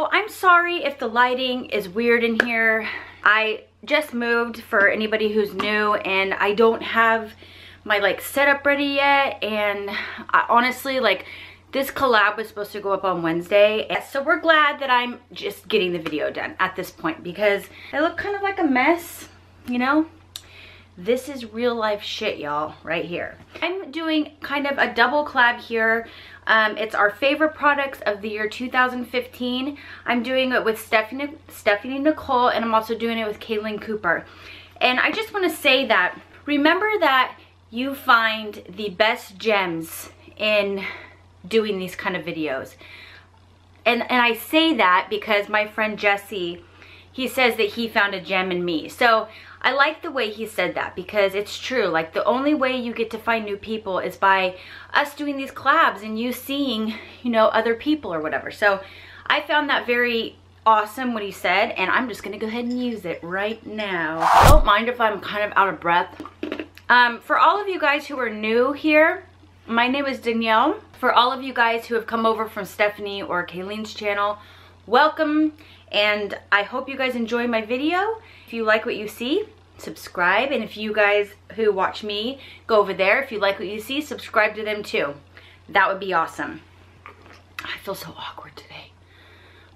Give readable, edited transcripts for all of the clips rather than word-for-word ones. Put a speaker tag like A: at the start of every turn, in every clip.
A: So I'm sorry if the lighting is weird in here. I just moved, for anybody who's new, and I don't have my like setup ready yet. And I, honestly, like, this collab was supposed to go up on Wednesday. So we're glad that I'm just getting the video done at this point, because I look kind of like a mess, you know? This is real life shit, y'all, right here. I'm doing kind of a double collab here. It's our favorite products of the year 2015. I'm doing it with Stephanie Nicole, and I'm also doing it with Kaeyln Cooper. And I just want to say that, remember that you find the best gems in doing these kind of videos. And I say that because my friend Jesse, he says that he found a gem in me. So I like the way he said that, because it's true. Like, the only way you get to find new people is by us doing these collabs and you seeing, you know, other people or whatever. So I found that very awesome what he said, and I'm just gonna go ahead and use it right now. Don't mind if I'm kind of out of breath. For all of you guys who are new here, my name is Danielle. For all of you guys who have come over from Stephanie or Kaylyn's channel, welcome, and I hope you guys enjoy my video. If you like what you see, subscribe, and if you guys who watch me go over there, if you like what you see, subscribe to them too. That would be awesome. I feel so awkward today.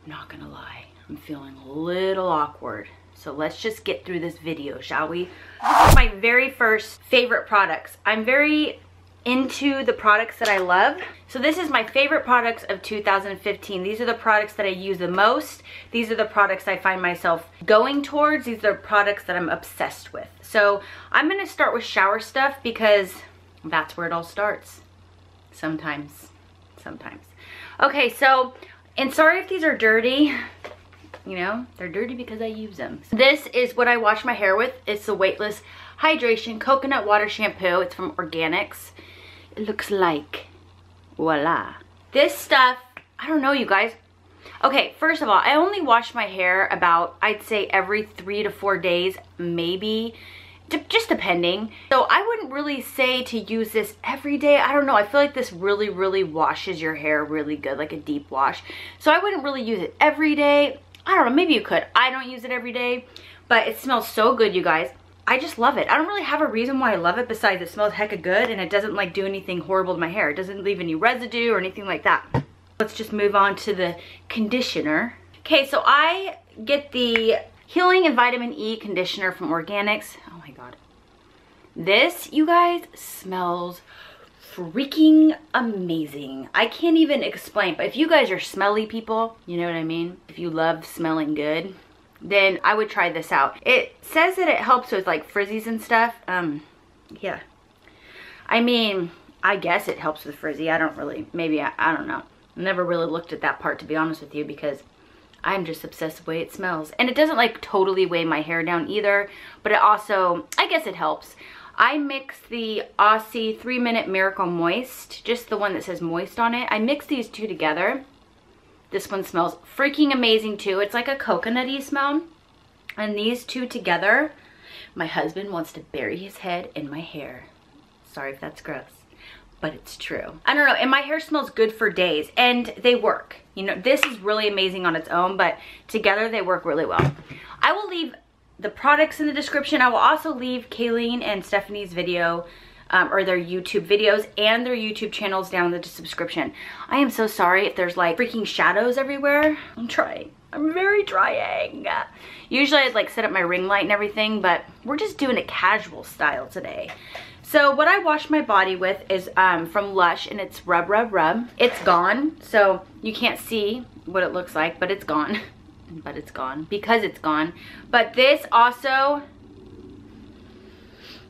A: I'm not gonna lie. I'm feeling a little awkward. So let's just get through this video, shall we? This is my very first favorite products. I'm very into the products that I love. So this is my favorite products of 2015. These are the products that I use the most. These are the products I find myself going towards. These are products that I'm obsessed with. So I'm gonna start with shower stuff, because that's where it all starts. Sometimes. Okay, so, and sorry if these are dirty. You know, they're dirty because I use them. This is what I wash my hair with. It's the Weightless Hydration Coconut Water Shampoo. It's from Organix. It looks like, voila. This stuff, I don't know, you guys. Okay, first of all, I only wash my hair about, I'd say, every 3 to 4 days, maybe, just depending. So I wouldn't really say to use this every day. I don't know, I feel like this really, really washes your hair really good, like a deep wash. So I wouldn't really use it every day. I don't know, maybe you could. I don't use it every day, but it smells so good, you guys. I just love it. I don't really have a reason why I love it besides it smells hecka good, and it doesn't like do anything horrible to my hair. It doesn't leave any residue or anything like that. Let's just move on to the conditioner. Okay, so I get the Healing and Vitamin E conditioner from Organix. Oh my God. This, you guys, smells freaking amazing. I can't even explain, but if you guys are smelly people, you know what I mean? If you love smelling good, then I would try this out. It says that it helps with like frizzies and stuff. Yeah. I mean, I guess it helps with frizzy. I don't really, maybe, I don't know. I never really looked at that part, to be honest with you, because I'm just obsessed with the way it smells. And it doesn't like totally weigh my hair down either, but it also, I guess it helps. I mix the Aussie 3-Minute Miracle Moist, just the one that says moist on it. I mix these two together. This one smells freaking amazing too. It's like a coconutty smell. And these two together, my husband wants to bury his head in my hair. Sorry if that's gross, but it's true. I don't know, and my hair smells good for days, and they work. You know, this is really amazing on its own, but together they work really well. I will leave the products in the description. I will also leave Kaeyln and Stephanie's video, or their YouTube videos and their YouTube channels down in the description. I am so sorry if there's like freaking shadows everywhere. I'm trying. I'm very trying. Usually I'd like set up my ring light and everything, but we're just doing a casual style today. So what I wash my body with is from Lush, and it's Rub Rub Rub. It's gone, so you can't see what it looks like, but it's gone. But it's gone because it's gone. But this also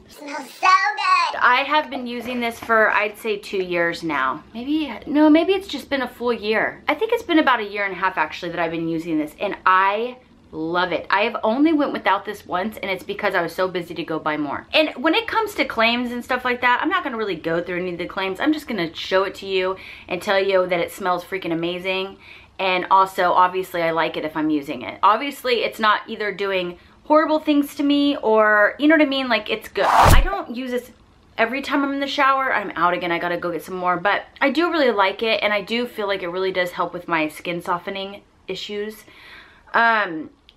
A: smells so good. I have been using this for, I'd say, 2 years now. Maybe, no, maybe it's just been a full year. I think it's been about 1.5 years actually that I've been using this, and I love it. I have only went without this once, and it's because I was so busy to go buy more. And when it comes to claims and stuff like that, I'm not gonna really go through any of the claims. I'm just gonna show it to you and tell you that it smells freaking amazing. And also, obviously, I like it if I'm using it. Obviously, it's not either doing horrible things to me or, you know what I mean? Like, it's good. I don't use this every time I'm in the shower. I'm out again. I gotta go get some more. But I do really like it, and I do feel like it really does help with my skin softening issues.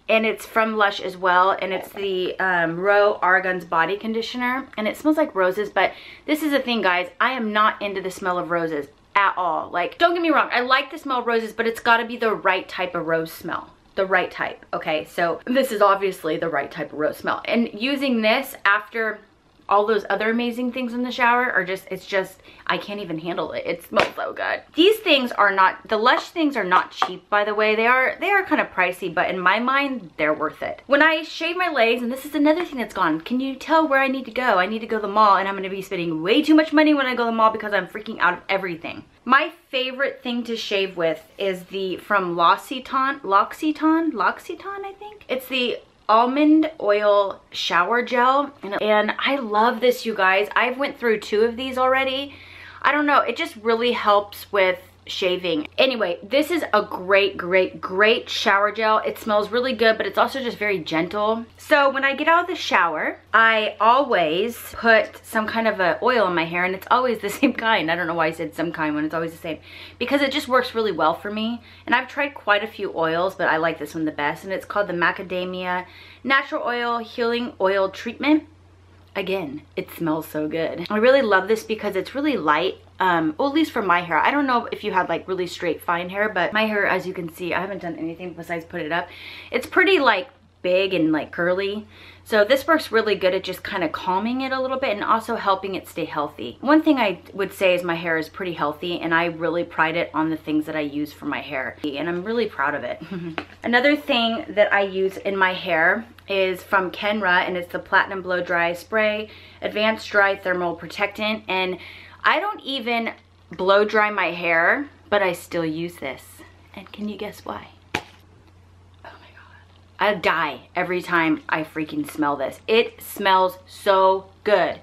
A: And it's from Lush as well, and it's the Argan's body conditioner, and it smells like roses. But this is the thing, guys, I am not into the smell of roses at all. Like, don't get me wrong, I like the smell of roses, but it's got to be the right type of rose smell. The right type. Okay, so this is obviously the right type of rose smell, and using this after all those other amazing things in the shower are just, it's just, I can't even handle it. It smells so good. These things are not, the Lush things are not cheap, by the way. They are kind of pricey, but in my mind, they're worth it. When I shave my legs, and this is another thing that's gone, can you tell where I need to go? I need to go to the mall, and I'm going to be spending way too much money when I go to the mall because I'm freaking out of everything. My favorite thing to shave with is the, from L'Occitane, I think. It's the almond oil shower gel, and I love this, you guys. I've went through 2 of these already. I don't know, it just really helps with shaving. Anyway, this is a great shower gel. It smells really good, but it's also just very gentle. So when I get out of the shower, I always put some kind of a oil in my hair, and it's always the same kind. I don't know why I said some kind when it's always the same, because it just works really well for me. And I've tried quite a few oils, but I like this one the best, and it's called the Macadamia Natural Oil Healing Oil Treatment. Again, it smells so good. I really love this because it's really light. Well, at least for my hair. I don't know if you had like really straight fine hair, but my hair, as you can see, I haven't done anything besides put it up. It's pretty like big and like curly. So this works really good at just kind of calming it a little bit and also helping it stay healthy. One thing I would say is my hair is pretty healthy, and I really pride it on the things that I use for my hair, and I'm really proud of it. Another thing that I use in my hair is from Kenra, and it's the Platinum Blow Dry Spray Advanced Dry Thermal Protectant. And I don't even blow dry my hair, but I still use this. And can you guess why? I die every time I freaking smell this. It smells so good.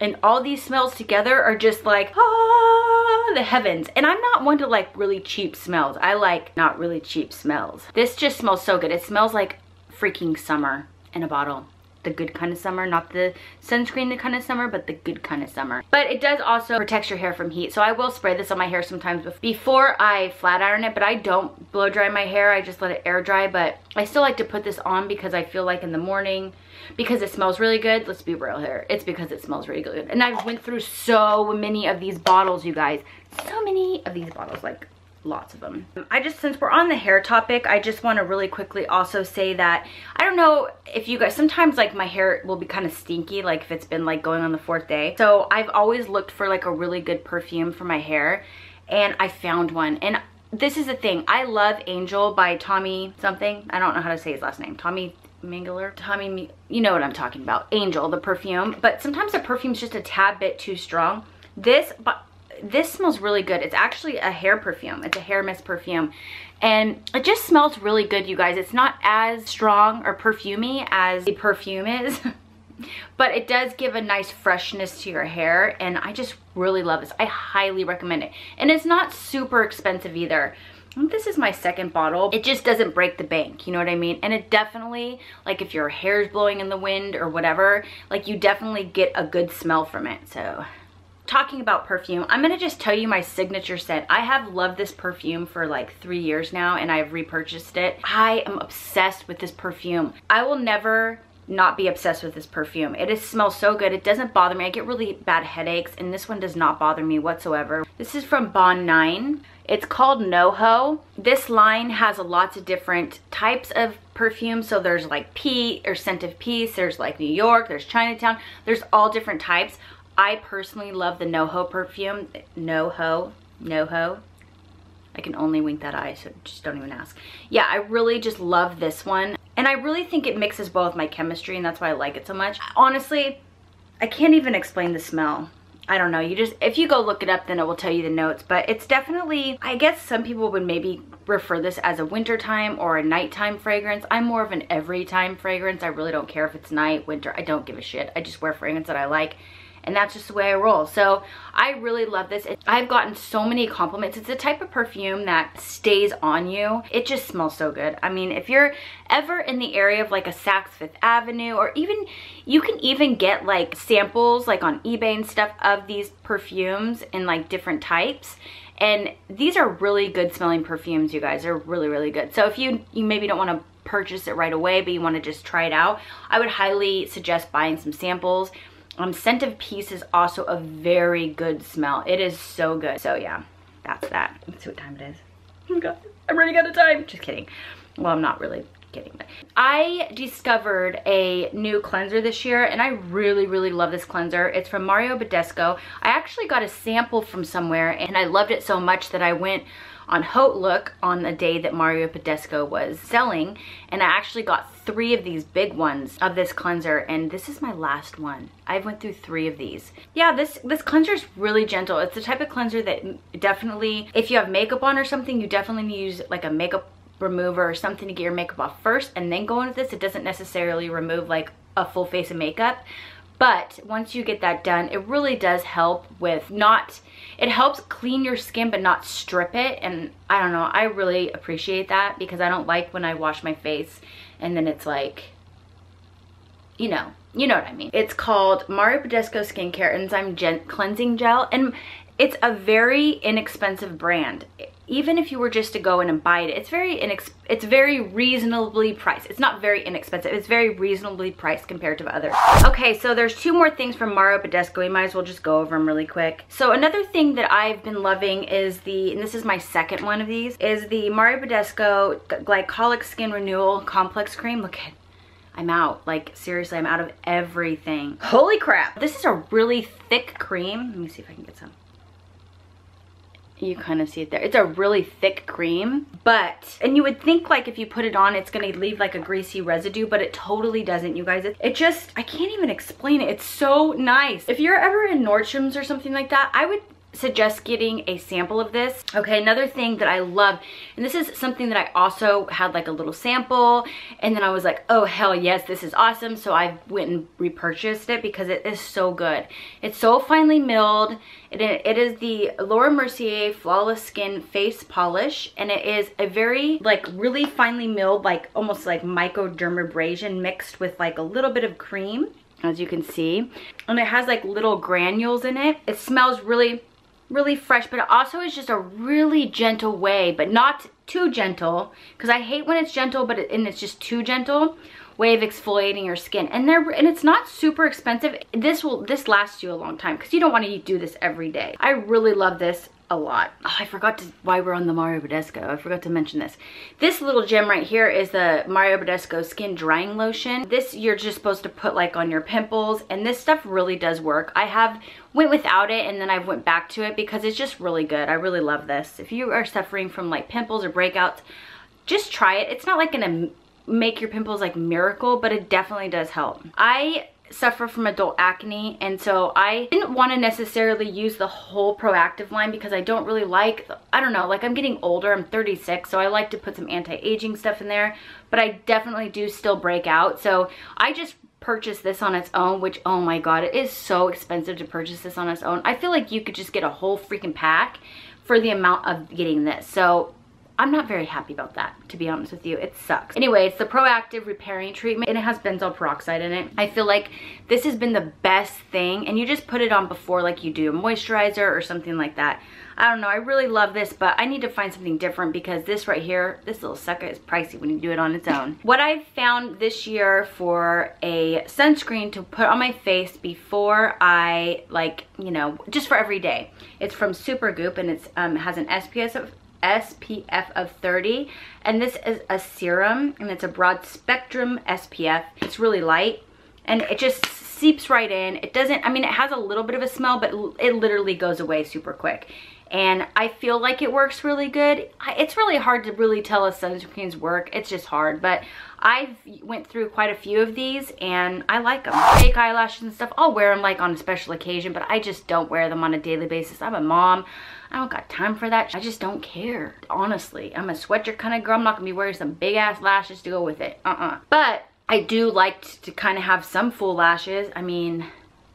A: And all these smells together are just like, ah, the heavens. And I'm not one to like really cheap smells. I like not really cheap smells. This just smells so good. It smells like freaking summer in a bottle. The good kind of summer, not the sunscreen kind of summer, but the good kind of summer. But it does also protect your hair from heat. So I will spray this on my hair sometimes before I flat iron it, but I don't blow dry my hair. I just let it air dry, but I still like to put this on because I feel like in the morning, because it smells really good. Let's be real here. It's because it smells really good. And I've went through so many of these bottles, you guys. So many of these bottles, like lots of them. Since we're on the hair topic, I just want to really quickly also say that I don't know if you guys, sometimes like my hair will be kind of stinky, like if it's been like going on the 4th day. So I've always looked for like a really good perfume for my hair, and I found one. And this is the thing, I love Angel by Tommy something. I don't know how to say his last name. Tommy Mingler? You know what I'm talking about. Angel, the perfume. But sometimes the perfume's just a tad bit too strong. This smells really good. It's actually a hair perfume. It's a hair mist perfume. And it just smells really good, you guys. It's not as strong or perfumey as the perfume is. But it does give a nice freshness to your hair. And I just really love this. I highly recommend it. And it's not super expensive either. This is my 2nd bottle. It just doesn't break the bank, you know what I mean? And it definitely, like if your hair's blowing in the wind or whatever, like you definitely get a good smell from it. So talking about perfume, I'm gonna just tell you my signature scent. I have loved this perfume for like 3 years now, and I've repurchased it. I am obsessed with this perfume. I will never not be obsessed with this perfume. It smells so good. It doesn't bother me. I get really bad headaches, and this one does not bother me whatsoever. This is from Bond 9. It's called NOHO. This line has lots of different types of perfume. So there's like peach or scent of peace. There's like New York. There's Chinatown. There's all different types. I personally love the NOHO perfume. NOHO. I can only wink that eye, so just don't even ask. Yeah, I really just love this one. And I really think it mixes well with my chemistry, and that's why I like it so much. Honestly, I can't even explain the smell. I don't know, if you go look it up, then it will tell you the notes. But it's definitely, I guess some people would maybe refer this as a wintertime or a nighttime fragrance. I'm more of an every time fragrance. I really don't care if it's night, winter, I don't give a shit. I just wear fragrance that I like. And that's just the way I roll. So I really love this. I've gotten so many compliments. It's a type of perfume that stays on you. It just smells so good. I mean, if you're ever in the area of like a Saks Fifth Avenue, or even, you can even get like samples like on eBay and stuff of these perfumes in like different types. And these are really good smelling perfumes, you guys. They're really, really good. So if you maybe don't want to purchase it right away, but you want to just try it out, I would highly suggest buying some samples. Scent of Peace is also a very good smell. It is so good. So yeah, that's that. Let's see what time it is. Oh my god, I'm running out of time. Just kidding. Well, I'm not really kidding. But I discovered a new cleanser this year, and I really, really love this cleanser. It's from Badescu. I actually got a sample from somewhere, and I loved it so much that I went on HauteLook on the day that Badescu was selling, and I actually got 3 of these big ones of this cleanser, and this is my last one. I went through 3 of these. Yeah, this cleanser is really gentle. It's the type of cleanser that definitely, if you have makeup on or something, you definitely need to use like a makeup remover or something to get your makeup off first and then go into this. It doesn't necessarily remove like a full face of makeup, but once you get that done, it really does help with it helps clean your skin but not strip it. And I don't know, I really appreciate that, because I don't like when I wash my face and then it's like, you know what I mean. It's called Badescu Skincare Enzyme Cleansing Gel, and it's a very inexpensive brand. Even if you were just to go in and buy it, it's very reasonably priced. It's not very inexpensive. It's very reasonably priced compared to others. Okay, so there's 2 more things from Badescu. We might as well just go over them really quick. So another thing that I've been loving is and this is my second one of these, is the Badescu Glycolic Skin Renewal Complex Cream. Look at, I'm out. Like, seriously, I'm out of everything. Holy crap. This is a really thick cream. Let me see if I can get some. You kind of see it there. It's a really thick cream, and you would think like if you put it on, it's gonna leave like a greasy residue, but it totally doesn't, you guys. It just, I can't even explain it. It's so nice. If you're ever in Nordstrom's or something like that, I would suggest getting a sample of this. Okay, another thing that I love, and this is something that I also had like a little sample, and then I was like, oh hell yes, this is awesome. So I went and repurchased it because it is so good. It's so finely milled. It is the Laura Mercier Flawless Skin Face Polish, and it is a very like really finely milled, like almost like microdermabrasion mixed with like a little bit of cream, as you can see, and it has like little granules in it. It smells really fresh, but it also is just a really gentle way, but not too gentle, because I hate when it's gentle and it's just too gentle way of exfoliating your skin. And it's not super expensive. This lasts you a long time, because you don't want to do this every day. I really love this a lot. Oh, I forgot why we're on the Badescu. I forgot to mention this. This little gem right here is the Badescu Skin Drying Lotion. This you're just supposed to put like on your pimples, and this stuff really does work. I went without it, and then I went back to it because it's just really good. I really love this. If you are suffering from like pimples or breakouts, just try it. It's not like gonna make your pimples like miracle, but it definitely does help. I suffer from adult acne, and so I didn't want to necessarily use the whole Proactive line because I don't really like, I don't know, like I'm getting older, I'm 36, so I like to put some anti-aging stuff in there, but I definitely do still break out. So I just purchased this on its own, which, oh my god, it is so expensive to purchase this on its own. I feel like you could just get a whole freaking pack for the amount of getting this. So I'm not very happy about that, to be honest with you. It sucks. Anyway, it's the Proactive Repairing Treatment, and it has benzoyl peroxide in it. I feel like this has been the best thing, and you just put it on before like you do a moisturizer or something like that. I don't know, I really love this, but I need to find something different because this right here, this little sucker is pricey when you do it on its own. What I've found this year for a sunscreen to put on my face before I, like, you know, just for every day, it's from Supergoop, and it's has an SPF of 30, and this is a serum, and it's a broad spectrum SPF. It's really light, and it just seeps right in. It doesn't, I mean, it has a little bit of a smell, but it literally goes away super quick, and I feel like it works really good. It's really hard to really tell if sunscreens work. It's just hard, but I've went through quite a few of these, and I like them. Fake eyelashes and stuff, I'll wear them like on a special occasion, but I just don't wear them on a daily basis. I'm a mom. I don't got time for that. I just don't care. Honestly, I'm a sweatshirt kind of girl. I'm not gonna be wearing some big ass lashes to go with it. But I do like to kind of have some full lashes. I mean,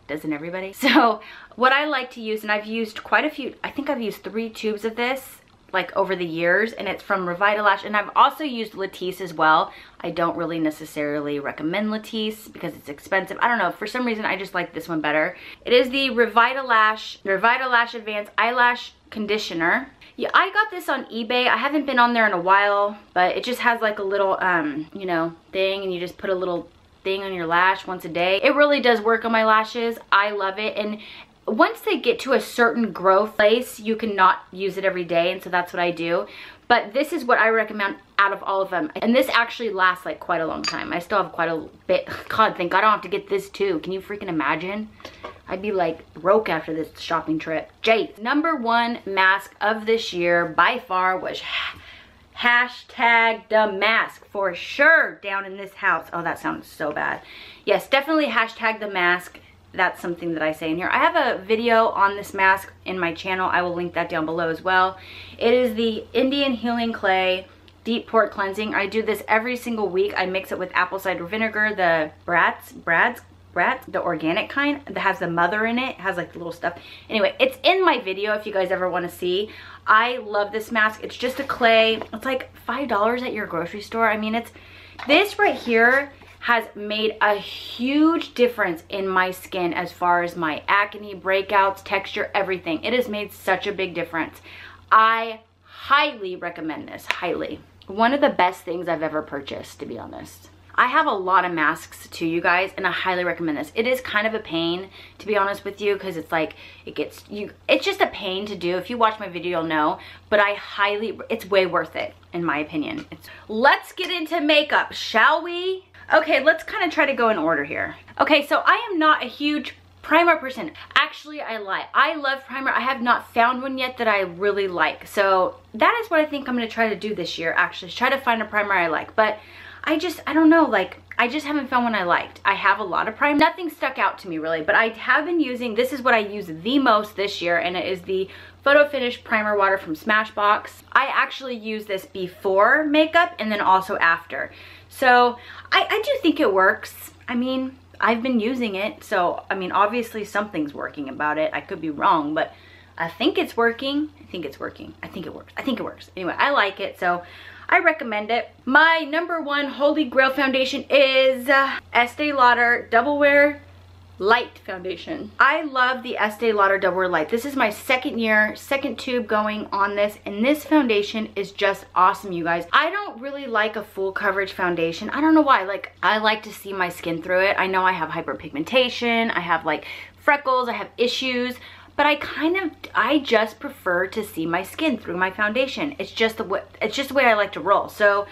A: doesn't everybody? So what I like to use, and I've used quite a few, I think I've used 3 tubes of this, like over the years, and it's from Revitalash, and I've also used Latisse as well. I don't really necessarily recommend Latisse because it's expensive. I don't know, for some reason I just like this one better. It is the Revitalash Advanced Eyelash Conditioner. Yeah, I got this on eBay. I haven't been on there in a while, but it just has like a little you know, thing, and you just put a little thing on your lash once a day. It really does work on my lashes. I love it, and once they get to a certain growth place, you cannot use it every day, and so that's what I do. But this is what I recommend out of all of them. And this actually lasts like quite a long time. I still have quite a bit. God, thank God I don't have to get this too. Can you freaking imagine? I'd be like broke after this shopping trip. Jade, #1 mask of this year by far was hashtag the mask for sure down in this house. Oh, that sounds so bad. Yes, definitely hashtag the mask. That's something that I say in here. I have a video on this mask in my channel. I will link that down below as well. It is the Indian Healing Clay Deep Pore Cleansing. I do this every single week. I mix it with apple cider vinegar, the Brad's, the organic kind that has the mother in it. It has like the little stuff. Anyway, it's in my video if you guys ever want to see. I love this mask. It's just a clay. It's like $5 at your grocery store. I mean, it's this right here has made a huge difference in my skin as far as my acne, breakouts, texture, everything. It has made such a big difference. I highly recommend this, highly. One of the best things I've ever purchased, to be honest. I have a lot of masks too, you guys, and I highly recommend this. It is kind of a pain, to be honest with you, because it's like, it's just a pain to do. If you watch my video, you'll know, but it's way worth it, in my opinion. Let's get into makeup, shall we? Okay, let's kind of try to go in order here. Okay, so I am not a huge primer person. Actually, I lie. I love primer. I have not found one yet that I really like. So that is what I think I'm going to try to do this year, actually. Try to find a primer I like. But I don't know, like, I just haven't found one I liked. I have a lot of primer. Nothing stuck out to me, really. But I have been using, this is what I use the most this year, and it is the Photo Finish Primer Water from Smashbox. I actually use this before makeup and then also after. So I do think it works. I mean, I've been using it, so I mean, obviously something's working about it. I could be wrong, but I think it's working. I think it's working. I think it works. I think it works. Anyway, I like it, so I recommend it. My #1 holy grail foundation is Estee Lauder Double Wear Light Foundation. I love the Estee Lauder Double Wear Light. This is my second year, second tube going on this, and this foundation is just awesome, you guys. I don't really like a full coverage foundation. I don't know why. Like, I like to see my skin through it. I know I have hyperpigmentation, I have like freckles, I have issues, but I just prefer to see my skin through my foundation. It's just the way I like to roll. So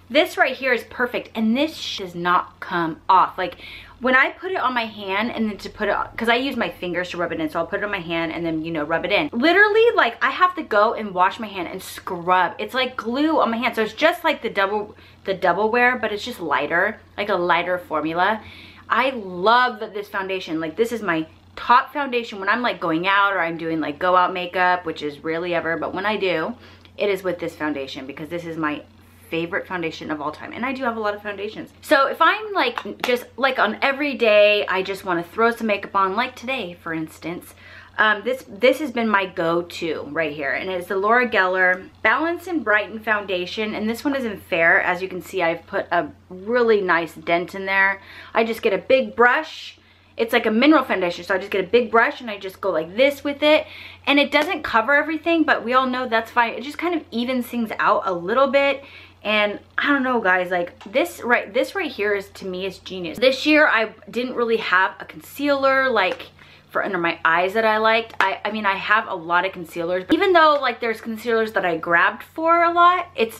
A: this right here is perfect, and this does not come off. Like, when I put it on my hand and then to put it on, because I use my fingers to rub it in, so I'll put it on my hand and then, you know, rub it in. Literally, like, I have to go and wash my hand and scrub. It's like glue on my hand. So it's just like the double wear, but it's just lighter, like a lighter formula. I love this foundation. Like, this is my top foundation when I'm like going out or I'm doing like go out makeup, which is rarely ever, but when I do, it is with this foundation because this is my favorite foundation of all time, and I do have a lot of foundations. So if I'm like just like on every day I just want to throw some makeup on, like today for instance, this has been my go-to right here, and it's the Laura Geller Balance and Brighten Foundation, and this one is in Fair. As you can see, I've put a really nice dent in there. I just get a big brush. It's like a mineral foundation, so I just get a big brush and I just go like this with it, and it doesn't cover everything, but we all know that's fine. It just kind of evens things out a little bit. And I don't know, guys, like this right here is, to me, is genius. This year I didn't really have a concealer like for under my eyes that I liked. I mean, I have a lot of concealers, but even though like there's concealers that I grabbed for a lot, it's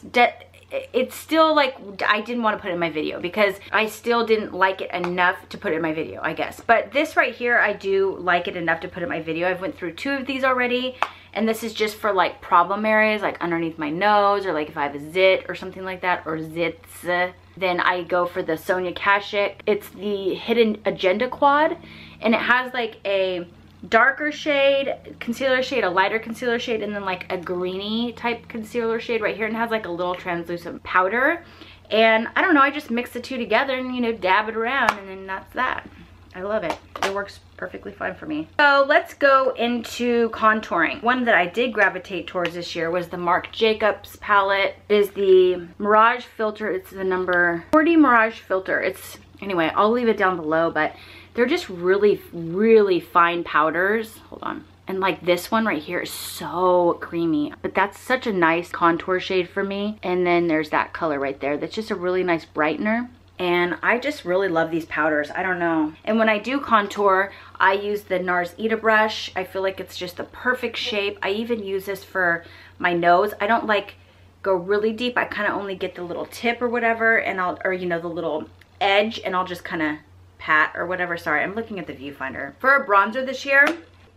A: still like, I didn't want to put it in my video because I still didn't like it enough to put it in my video, I guess. But this right here, I do like it enough to put in my video. I've went through 2 of these already, and this is just for like problem areas, like underneath my nose, or like if I have a zit or something like that, or zits. Then I go for the Sonia Kashuk. It's the Hidden Agenda Quad, and it has like a darker shade, concealer shade, a lighter concealer shade, and then like a greeny type concealer shade right here, and it has like a little translucent powder. And I don't know, I just mix the 2 together and, you know, dab it around, and then that's that. I love it. It works perfectly fine for me. So let's go into contouring. One that I did gravitate towards this year was the Marc Jacobs palette. It is the Mirage filter. It's the number 40 Mirage filter. Anyway, I'll leave it down below, but they're just really, really fine powders. Hold on. And like this one right here is so creamy, but that's such a nice contour shade for me. And then there's that color right there. That's just a really nice brightener. And I just really love these powders. I don't know. And when I do contour, I use the NARS Ita brush. I feel like it's just the perfect shape. I even use this for my nose. I don't like go really deep. I kind of only get the little tip or whatever, and or you know, the little edge, and I'll just kind of pat or whatever. Sorry, I'm looking at the viewfinder. For a bronzer this year,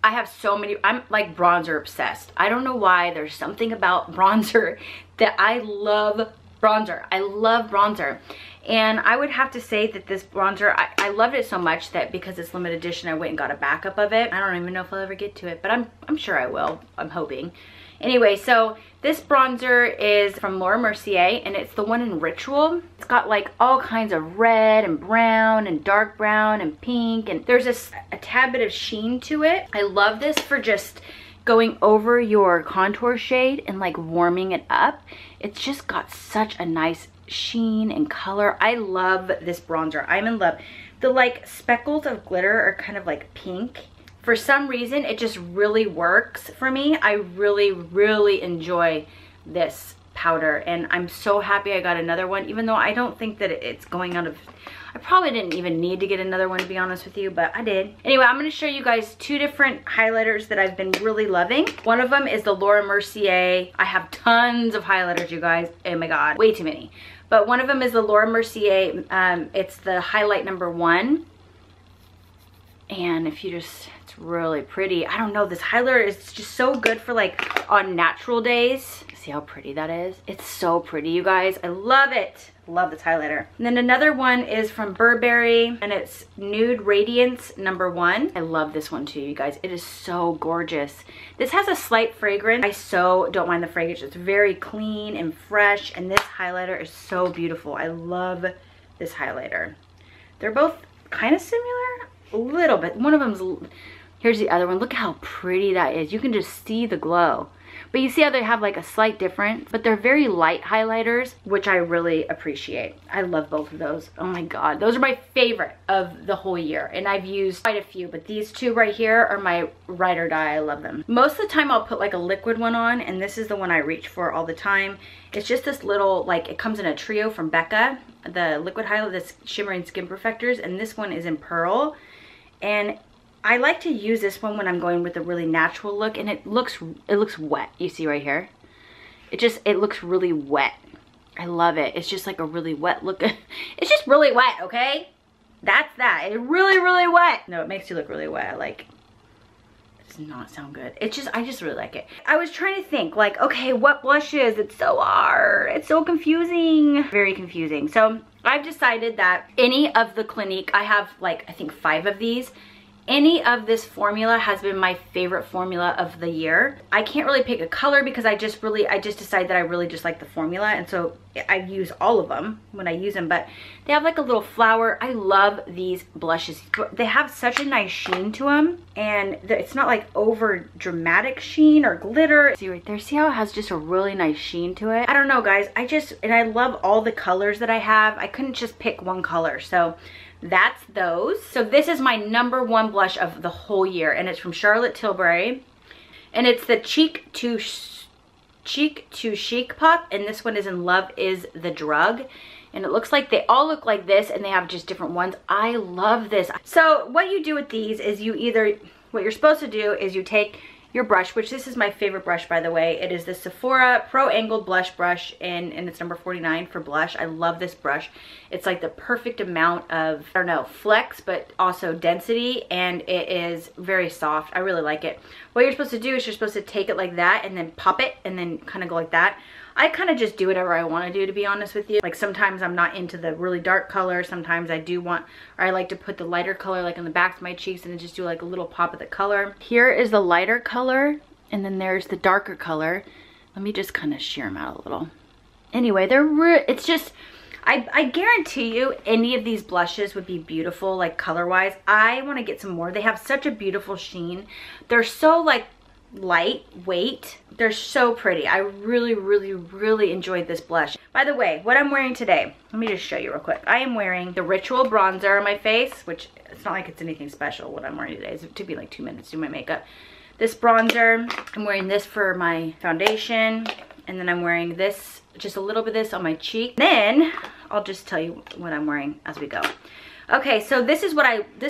A: I have so many. I'm like bronzer obsessed. I don't know why. There's something about bronzer that I love. Bronzer. I love bronzer. And I would have to say that this bronzer, I loved it so much that because it's limited edition, I went and got a backup of it. I don't even know if I'll ever get to it, but I'm sure I will. I'm hoping. Anyway, so this bronzer is from Laura Mercier, and it's the one in Ritual. It's got like all kinds of red and brown and dark brown and pink, and there's a tad bit of sheen to it. I love this for just going over your contour shade and like warming it up. It's just got such a nice sheen and color. I love this bronzer. I'm in love. The like speckles of glitter are kind of like pink. For some reason, it just really works for me. I really, really enjoy this powder, and I'm so happy I got another one, even though I don't think that it's going out of, I probably didn't even need to get another one, to be honest with you, but I did. Anyway, I'm going to show you guys two different highlighters that I've been really loving. One of them is the Laura Mercier. I have tons of highlighters, you guys. Oh my god, way too many. But one of them is the Laura Mercier. It's the highlight number 1. And if you just, it's really pretty. I don't know, this highlighter is just so good for like on natural days. See how pretty that is? It's so pretty, you guys. I love it. Love this highlighter. And then another one is from Burberry, and it's Nude Radiance number 1. I love this one too, you guys. It is so gorgeous. This has a slight fragrance. I so don't mind the fragrance. It's very clean and fresh, and this highlighter is so beautiful. I love this highlighter. They're both kind of similar, a little bit. One of them's, here's the other one. Look how pretty that is. You can just see the glow. But you see how they have like a slight difference, but they're very light highlighters, which I really appreciate. I love both of those. Oh my god, those are my favorite of the whole year, and I've used quite a few, but these two right here are my ride or die. I love them. Most of the time I'll put like a liquid one on, and this is the one I reach for all the time. It's just this little, like, it comes in a trio from Becca, the liquid highlight, this Shimmering Skin Perfectors, and this one is in Pearl. And I like to use this one when I'm going with a really natural look, and it looks wet. You see right here? It looks really wet. I love it. It's just like a really wet look. It's just really wet, okay? That's that. It's really, really wet. No, it makes you look really wet. Like, it does not sound good. I just really like it. I was trying to think, like, okay, what blushes? It's so hard. It's so confusing. Very confusing. So I've decided that any of the Clinique, I have like, I think 5 of these. Any of this formula has been my favorite formula of the year. I can't really pick a color because I just decided that I really just like the formula, and so I use all of them when I use them. But they have like a little flower. I love these blushes. They have such a nice sheen to them, and it's not like over dramatic sheen or glitter. See right there, see how it has just a really nice sheen to it? I don't know, guys. And I love all the colors that I have. I couldn't just pick one color, so that's those. So this is my number 1 blush of the whole year, and it's from Charlotte Tilbury, and it's the Cheek to Chic Pop, and this one is in Love Is the Drug, and it looks like they all look like this, and they have just different ones. I love this. So what you do with these is what you're supposed to do is you take your brush, which this is my favorite brush, by the way. It is the Sephora Pro Angled Blush Brush, and it's number 49 for blush. I love this brush. It's like the perfect amount of, I don't know, flex, but also density, and it is very soft. I really like it. What you're supposed to do is you're supposed to take it like that and then pop it and then kind of go like that. I kind of just do whatever I want to do, to be honest with you. Like sometimes I'm not into the really dark color. Sometimes I do want, or I like to put the lighter color like on the backs of my cheeks and then just do like a little pop of the color. Here is the lighter color, and then there's the darker color. Let me just kind of sheer them out a little. Anyway, it's just, I guarantee you any of these blushes would be beautiful, like color-wise. I want to get some more. They have such a beautiful sheen. They're so like lightweight. They're so pretty. I really, really, really enjoyed this blush. By the way, what I'm wearing today, let me just show you real quick. I am wearing the Ritual bronzer on my face, which it's not like it's anything special what I'm wearing today. It took me like 2 minutes to do my makeup. This bronzer, I'm wearing this for my foundation, and then I'm wearing this, just a little bit of this on my cheek. Then I'll just tell you what I'm wearing as we go. Okay, so this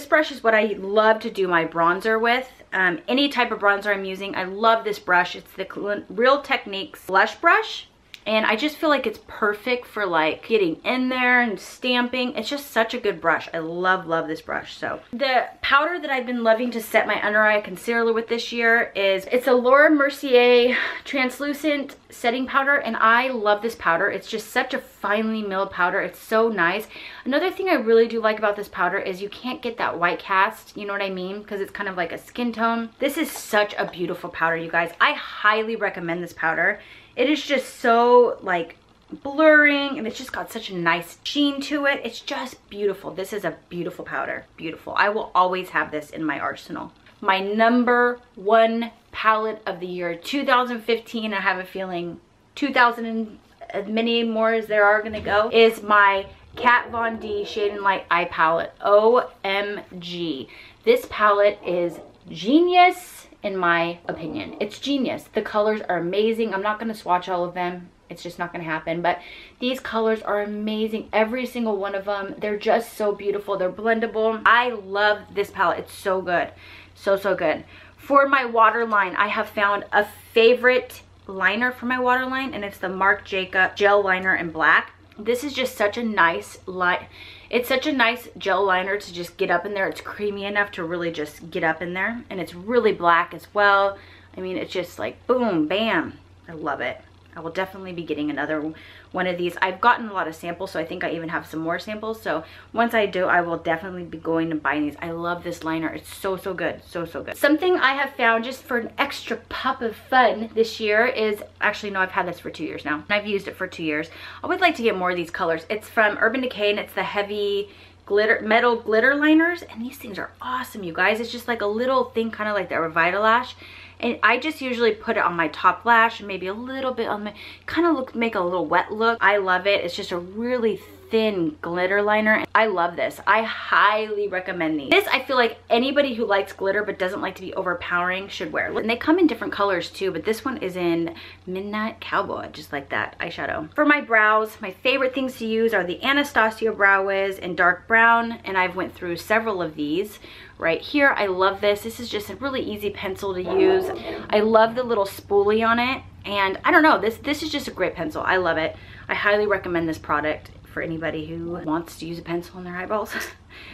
A: brush is what I love to do my bronzer with. Any type of bronzer I'm using, I love this brush. It's the Real Techniques blush brush. And I just feel like it's perfect for like getting in there and stamping. It's just such a good brush. I love, love this brush. So the powder that I've been loving to set my under eye concealer with this year it's a Laura Mercier translucent setting powder, and I love this powder. It's just such a finely milled powder. It's so nice. Another thing I really do like about this powder is you can't get that white cast, you know what I mean? Because it's kind of like a skin tone. This is such a beautiful powder, you guys. I highly recommend this powder. It is just so like blurring, and it's just got such a nice sheen to it. It's just beautiful. This is a beautiful powder. Beautiful. I will always have this in my arsenal. My #1 palette of the year 2015, I have a feeling 2000 and as many more as there are gonna go, is my Kat Von D Shade and Light Eye Palette. OMG. This palette is genius. In my opinion, it's genius. The colors are amazing. I'm not going to swatch all of them. It's just not going to happen. But these colors are amazing. Every single one of them. They're just so beautiful. They're blendable. I love this palette. It's so good. So, so good. For my waterline, I have found a favorite liner for my waterline, and it's the Marc Jacob Gel Liner in black. This is just such a nice light. It's such a nice gel liner to just get up in there. It's creamy enough to really just get up in there. And it's really black as well. I mean, it's just like boom, bam. I love it. I will definitely be getting another one of these. I've gotten a lot of samples, so I think I even have some more samples. So once I do, I will definitely be going and buying these. I love this liner. It's so, so good. So, so good. Something I have found just for an extra pop of fun this year is, actually no, I've had this for 2 years now. I've used it for 2 years. I would like to get more of these colors. It's from Urban Decay, and it's the heavy glitter, metal glitter liners. And these things are awesome, you guys. It's just like a little thing, kind of like the Revitalash. And I just usually put it on my top lash and maybe a little bit on my, kind of make a little wet look. I love it. It's just a really thin glitter liner. I love this. I highly recommend these. This, I feel like anybody who likes glitter but doesn't like to be overpowering should wear. And they come in different colors too, but this one is in Midnight Cowboy, just like that eyeshadow. For my brows, my favorite things to use are the Anastasia Brow Wiz in dark brown, and I've went through several of these. Right here, I love this. This is just a really easy pencil to use. I love the little spoolie on it, and I don't know, this is just a great pencil. I love it. I highly recommend this product for anybody who wants to use a pencil on their eyeballs.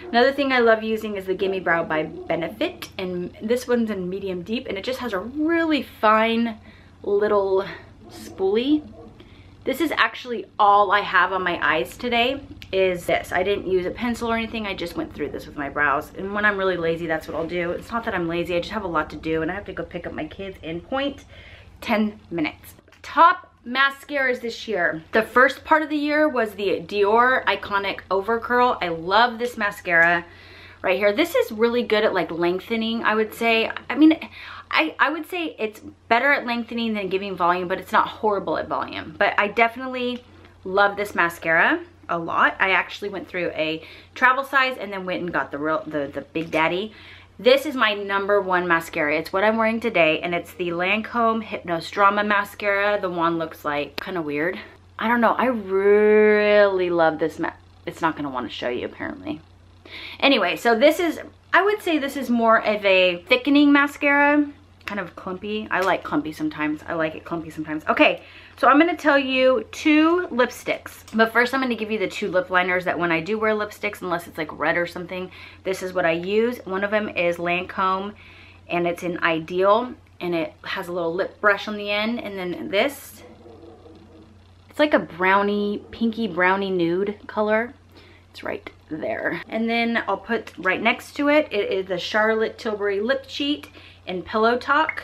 A: Another thing I love using is the Gimme Brow by Benefit, and this one's in medium deep, and it just has a really fine little spoolie. This is actually all I have on my eyes today is this. I didn't use a pencil or anything. I just went through this with my brows. And when I'm really lazy, that's what I'll do. It's not that I'm lazy. I just have a lot to do, and I have to go pick up my kids in 10 minutes. Top mascaras this year. The first part of the year was the Dior Iconic Overcurl. I love this mascara right here. This is really good at like lengthening, I would say. I mean, I would say it's better at lengthening than giving volume, but it's not horrible at volume. But I definitely love this mascara a lot. I actually went through a travel size and then went and got the Big Daddy. This is my #1 mascara. It's what I'm wearing today, and it's the Lancome Hypnose Drama Mascara. The wand looks like kind of weird. I don't know. I really love this. It's not going to want to show you apparently. Anyway, so this is, I would say this is more of a thickening mascara. Kind of clumpy. I like clumpy sometimes. I like it clumpy sometimes. Okay, so I'm going to tell you 2 lipsticks. But first I'm going to give you the 2 lip liners that when I do wear lipsticks, unless it's like red or something, this is what I use. One of them is Lancome, and it's in Ideal, and it has a little lip brush on the end. And then this, it's like a brownie, pinky brownie nude color. It's right there. And then I'll put right next to it, it is the Charlotte Tilbury Lip Cheat in Pillow Talk.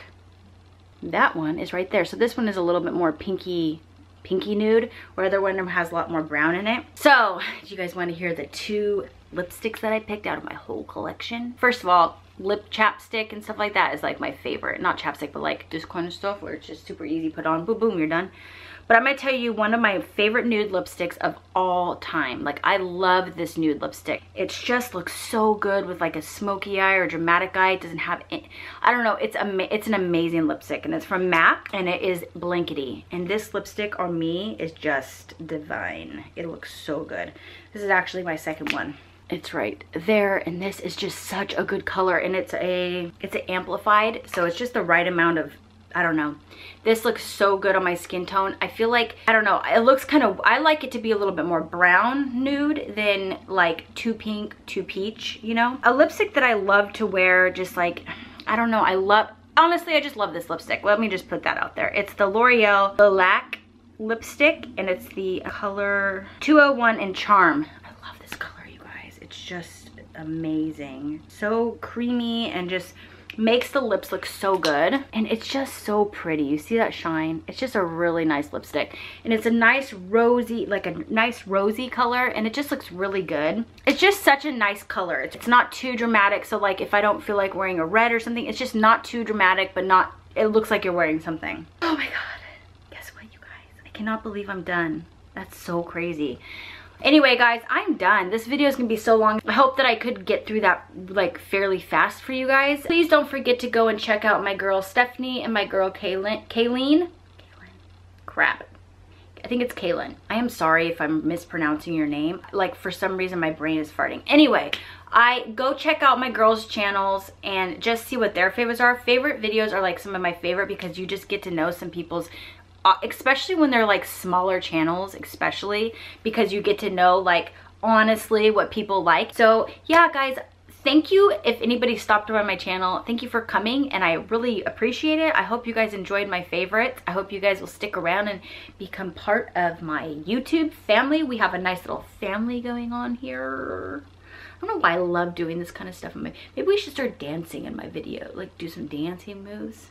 A: That one is right there. So this one is a little bit more pinky pinky nude, where the other one has a lot more brown in it. So, do you guys want to hear the 2 lipsticks that I picked out of my whole collection? First of all, lip chapstick and stuff like that is like my favorite. Not chapstick, but like this kind of stuff where it's just super easy, put on, boom, boom, you're done. But I'm gonna tell you one of my favorite nude lipsticks of all time. Like, I love this nude lipstick. It just looks so good with like a smoky eye or dramatic eye. It doesn't have any, I don't know, it's an amazing lipstick, and it's from MAC, and it is Blankety. And this lipstick on me is just divine. It looks so good. This is actually my second one. It's right there, and this is just such a good color, and it's an amplified, so it's just the right amount of, I don't know. This looks so good on my skin tone. I feel like, I don't know, it looks kind of, I like it to be a little bit more brown nude than like too pink, too peach, you know? A lipstick that I love to wear, just like, I don't know, honestly, I just love this lipstick. Let me just put that out there. It's the L'Oreal Lilac lipstick, and it's the color 201 in Charm. I love this color, you guys. It's just amazing. So creamy and just makes the lips look so good, and it's just so pretty. You see that shine? It's just a really nice lipstick, and it's a nice rosy, like a nice rosy color, and it just looks really good. It's just such a nice color. It's not too dramatic, so like if I don't feel like wearing a red or something, it's just not too dramatic, but not, it looks like you're wearing something. Oh my god, guess what, you guys? I cannot believe I'm done. That's so crazy. Anyway, guys, I'm done. This video is gonna be so long. I hope that I could get through that like fairly fast for you guys. Please don't forget to go and check out my girl Stephanie and my girl Kaeyln. Crap. I think it's Kaeyln. I am sorry if I'm mispronouncing your name. Like, for some reason my brain is farting. Anyway, go check out my girls' channels and just see what their favorites are. Favorite videos are like some of my favorite because you just get to know some people's, especially when they're like smaller channels, especially because you get to know like honestly what people like. So yeah, guys, thank you if anybody stopped by my channel. Thank you for coming, and I really appreciate it. I hope you guys enjoyed my favorites. I hope you guys will stick around and become part of my YouTube family. We have a nice little family going on here. I don't know why I love doing this kind of stuff. Maybe we should start dancing in my video, like do some dancing moves.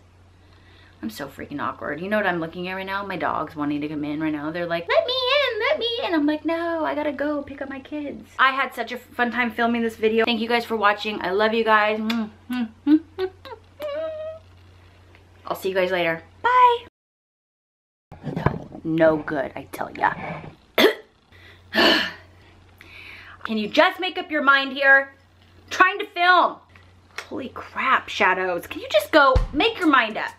A: I'm so freaking awkward. You know what I'm looking at right now? My dog's wanting to come in right now. They're like, let me in, let me in. I'm like, no, I gotta go pick up my kids. I had such a fun time filming this video. Thank you guys for watching. I love you guys. I'll see you guys later. Bye. No good, I tell ya. Can you just make up your mind here? I'm trying to film. Holy crap, shadows. Can you just go make your mind up?